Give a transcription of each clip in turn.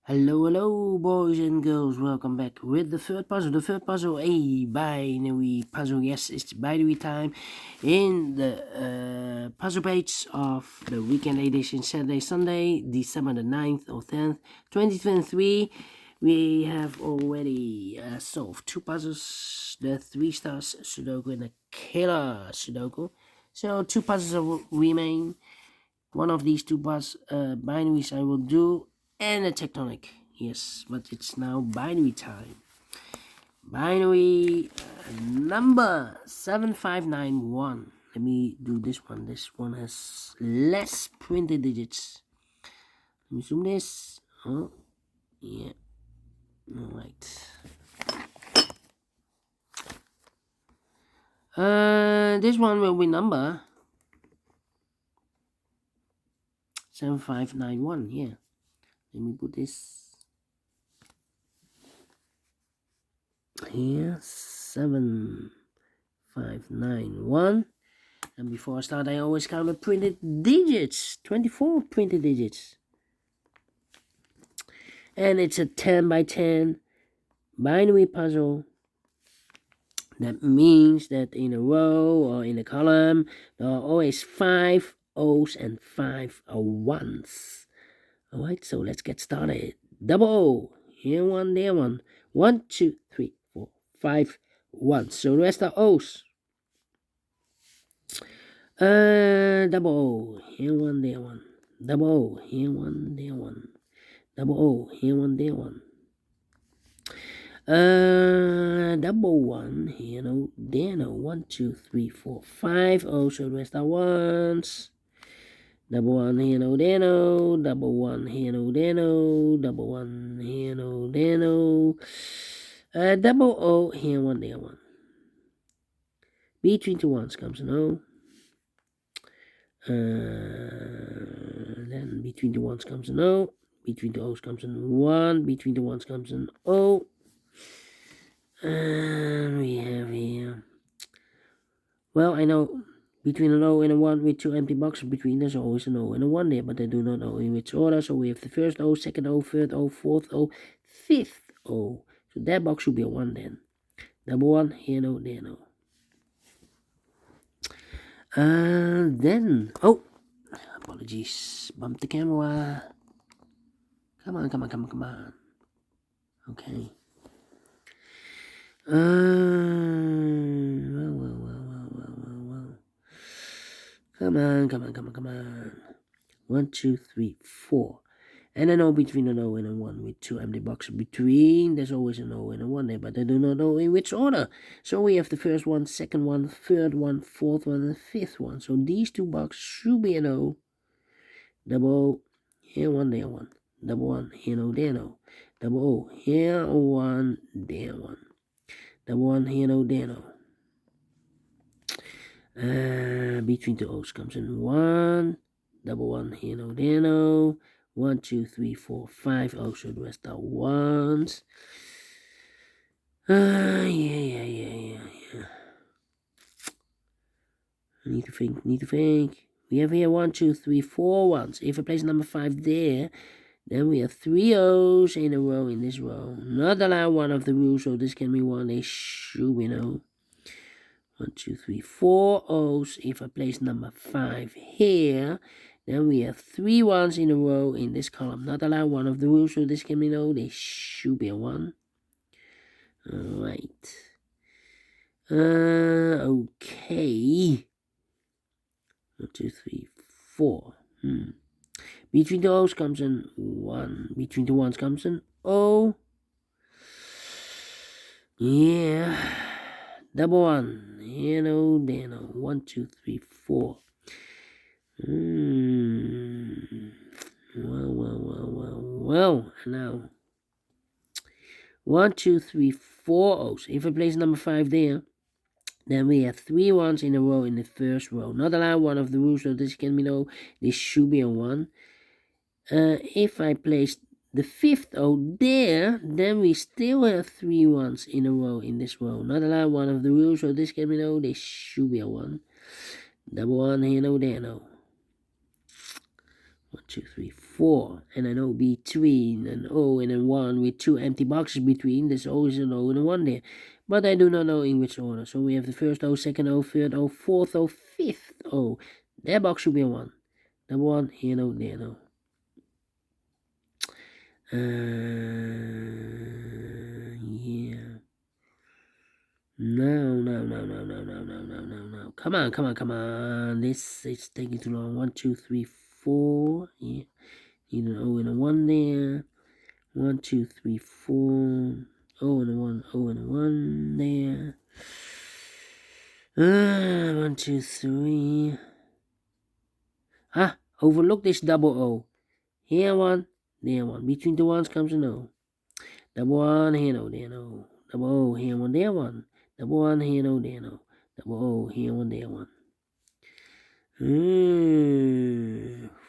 Hello, hello, boys and girls. Welcome back with the third puzzle. The third puzzle, a binary puzzle. Yes, it's binary time. In the puzzle page of the weekend edition, Saturday, Sunday, December the 9th or 10th, 2023. We have already solved two puzzles, the 3 stars Sudoku and the killer Sudoku. So two puzzles remain. One of these two binaries I will do, and a tectonic. Yes, but it's now binary time. Binary number 7591. Let me do this one. This one has less printed digits. Let me zoom this. Oh, yeah. Alright. This one will be number 7591. Yeah. Let me put this here. 7591. And before I start, I always count the printed digits. 24 printed digits. And it's a 10 by 10 binary puzzle. That means that in a row or in a column, there are always 5 O's and 5 1's. Alright, so let's get started. Double O. Here one, there one. 1, 2, 3, 4, 5, 1. So the rest are O's. Double O. Here one, there one. Double O. Here one, there one. Double O. Here one, there one. Double one. Here no, there no. 1, 2, 3, 4, 5 O's. So the rest are 1's. Double one here no there no, double one here no there no, double one here no there no, double O here one there one. Between two ones comes an O. Then between the ones comes an O. Between the O's comes an 1. Between the ones comes an O. And we have here. Well, I know. Between an O and a 1 with 2 empty boxes between, there's always an O and a 1 there, but I do not know in which order. So we have the first O, second O, third O, fourth O, fifth O. So that box should be a 1 then. Double 1, here no, there no. Then, oh, apologies, bumped the camera. Come on. Okay. Well. Come on. 1, 2, 3, 4. And an O between an O and a 1 with 2 empty boxes between. There's always an O and a 1 there, but I do not know in which order. So we have the first one, second one, third one, fourth one, and fifth one. So these two boxes should be an O. Double O, here 1, there 1. Double 1, here no, there no. Double O, here 1, there 1. Double 1, here no, there no. Between the O's comes in 1. Double 1, here no, there no. 1, 2, 3, 4, 5 O's, so the rest are 1's. Yeah. Need to think. We have here 1, 2, 3, 4 1's. If I place number 5 there, then we have 3 O's in a row in this row. Not allow one of the rules, so this can be 1. They should be no. 1, 2, 3, 4 O's. If I place number 5 here, then we have 3 1's in a row in this column. Not allow one of the rules, so this can be no. They should be a 1. Alright. Okay. 1, 2, 3, 4. Between the O's comes an 1. Between the 1's comes an O. Yeah. Double 1. Here no, there no. 1, 2, 3, 4. Well. Now. 1, 2, 3, 4 O's. If I place number 5 there, then we have 3 1's in a row in the first row. Not allow one of the rules, so this can be no. This should be a 1. If I place the 5th O there, then we still have 3 1's in a row in this row. Not allow one of the rules, so this can be no. This should be a 1. Double 1, here no, there no. 1, 2, 3, 4 and an O between, an O and a 1 with 2 empty boxes between. There's always an O and a 1 there, but I do not know in which order. So we have the first O, second O, third O, fourth O, fifth O. That box should be a 1. Number 1, here no, there no. Yeah. No. Come on. This is taking too long. 1, 2, 3, 4. Yeah. Need an O and a 1 there. 1, 2, 3, 4. O and a 1, O and a 1 there. 1, 2, 3. Overlook this double O. Here 1, there 1. Between the ones comes an O. Double 1, here no, there no. Double O, here 1, there 1. Double 1, here no, there no. Double O, here 1, there 1.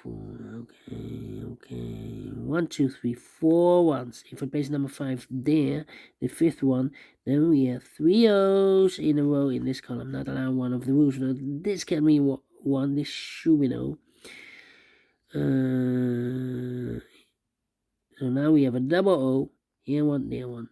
4, okay. 1, 2, 3, 4 ones. If I place number 5 there, the 5th one, then we have 3 O's in a row in this column. Not allowed one of the rules. So this can be 1, this should be no. So now we have a double O. Here 1, there 1.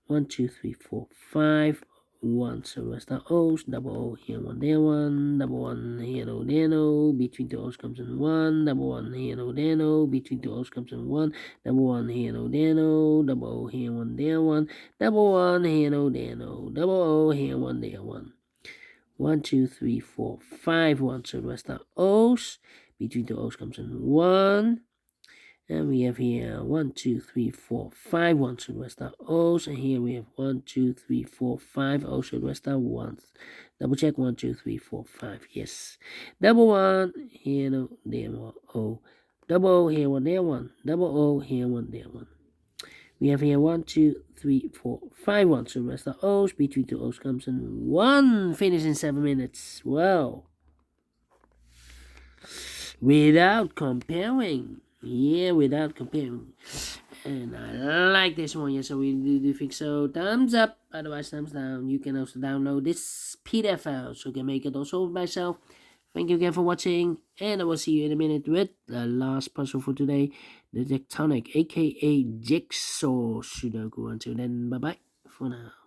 1, 2, 3, 4, 5 1. So rest are O's. Double O, here 1, there 1. Double 1, here no, there no. Between two O's comes in 1. Double 1, here no, there no. Between two O's comes in 1. Double 1, here no, there no. Double O, here 1, there 1. Double 1, here no, there no. Double O, here 1, there 1. 1, 2, 3, 4, 5 1. So rest are O's. Between two O's comes in 1. And we have here 1, 2, 3, 4, 5 1. So the rest are O's. And here we have 1, 2, 3, 4, 5 O's. So the rest are 1s. Double check 1, 2, 3, 4, 5. Yes. Double 1. Here no, there 1. O. Double O, here 1, there 1. Double O, here 1, there 1. We have here 1, 2, 3, 4, 5 1. So the rest are O's. Between two O's comes in 1. Finish in 7 minutes. Well, without comparing. Yeah, without comparing. And I like this one. Yes, so we do think so. Thumbs up, otherwise thumbs down. You can also download this PDF file, so you can make it also myself. Thank you again for watching, and I will see you in a minute with the last puzzle for today, the Tectonic, aka Jigsaw Sudoku. Until then, bye bye for now.